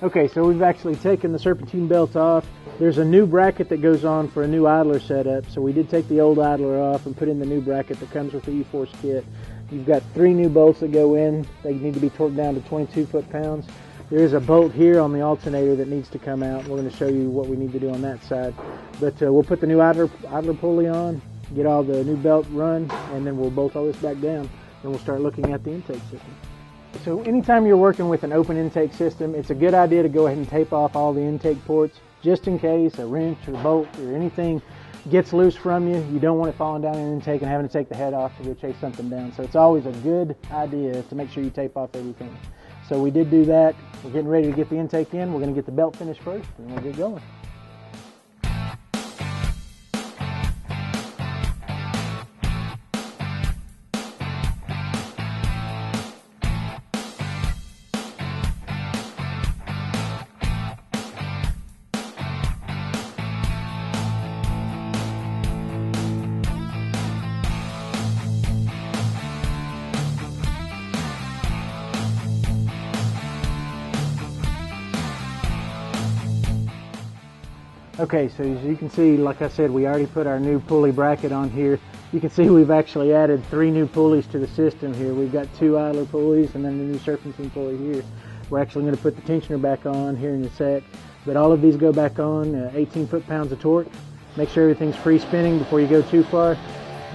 Okay, so we've actually taken the serpentine belt off. There's a new bracket that goes on for a new idler setup, so we did take the old idler off and put in the new bracket that comes with the E-Force kit. You've got 3 new bolts that go in. They need to be torqued down to 22 foot-pounds. There is a bolt here on the alternator that needs to come out. We're going to show you what we need to do on that side. But we'll put the new idler pulley on, get all the new belt run, and then we'll bolt all this back down. Then we'll start looking at the intake system. So anytime you're working with an open intake system, it's a good idea to go ahead and tape off all the intake ports, just in case a wrench or bolt or anything gets loose from you. You don't want it falling down in intake and having to take the head off to go chase something down. So it's always a good idea to make sure you tape off everything. So we did do that. We're getting ready to get the intake in. We're going to get the belt finished first, and we'll get going. Okay, so as you can see, like I said, we already put our new pulley bracket on here. You can see we've actually added 3 new pulleys to the system here. We've got 2 idler pulleys and then the new serpentine pulley here. We're actually going to put the tensioner back on here in a sec. But all of these go back on, 18 foot-pounds of torque. Make sure everything's free spinning before you go too far.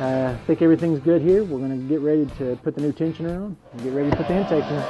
I think everything's good here. We're going to get ready to put the new tensioner on and get ready to put the intake in.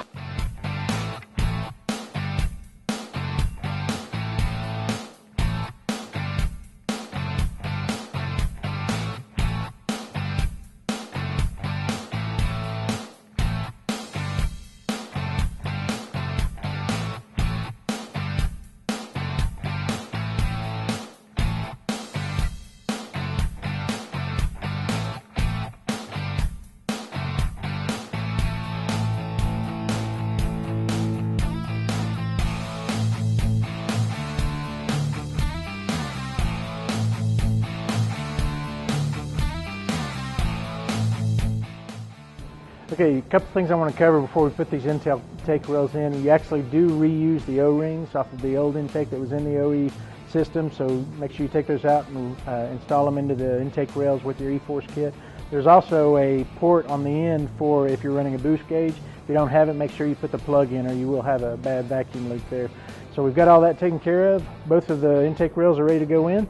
Okay, a couple things I want to cover before we put these intake rails in. You actually do reuse the O-rings off of the old intake that was in the OE system, so make sure you take those out and install them into the intake rails with your E-Force kit. There's also a port on the end for if you're running a boost gauge. If you don't have it, make sure you put the plug in or you will have a bad vacuum leak there. So we've got all that taken care of. Both of the intake rails are ready to go in.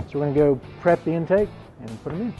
So we're going to go prep the intake and put them in.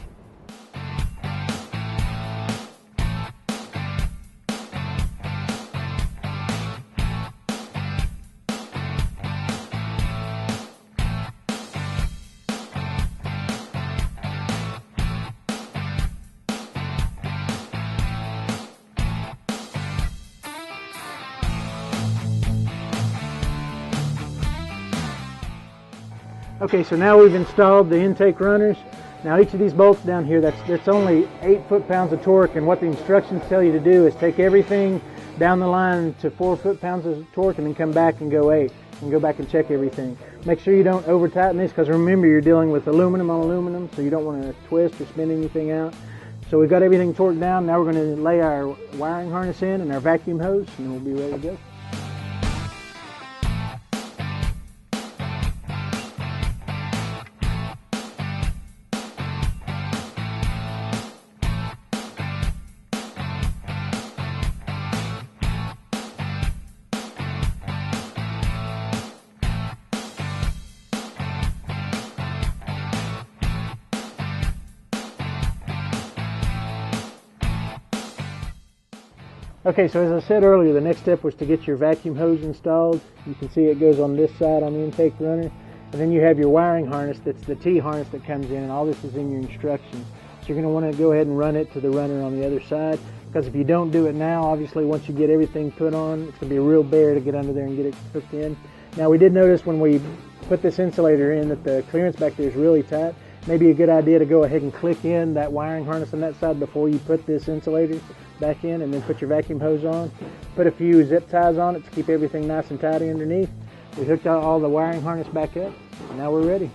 Okay, so now we've installed the intake runners. Now each of these bolts down here, that's only 8 foot-pounds of torque, and what the instructions tell you to do is take everything down the line to 4 foot-pounds of torque and then come back and go 8 and go back and check everything. Make sure you don't over tighten this, because remember you're dealing with aluminum on aluminum, so you don't want to twist or spin anything out. So we've got everything torqued down. Now we're going to lay our wiring harness in and our vacuum hose, and we'll be ready to go. Okay, so as I said earlier, the next step was to get your vacuum hose installed. You can see it goes on this side on the intake runner. And then you have your wiring harness, that's the T harness that comes in, and all this is in your instructions. So you're going to want to go ahead and run it to the runner on the other side, because if you don't do it now, obviously once you get everything put on, it's going to be a real bear to get under there and get it hooked in. Now we did notice when we put this insulator in that the clearance back there is really tight. Maybe a good idea to go ahead and click in that wiring harness on that side before you put this insulator back in, and then put your vacuum hose on. Put a few zip ties on it to keep everything nice and tidy underneath. We hooked out all the wiring harness back up, and now we're ready.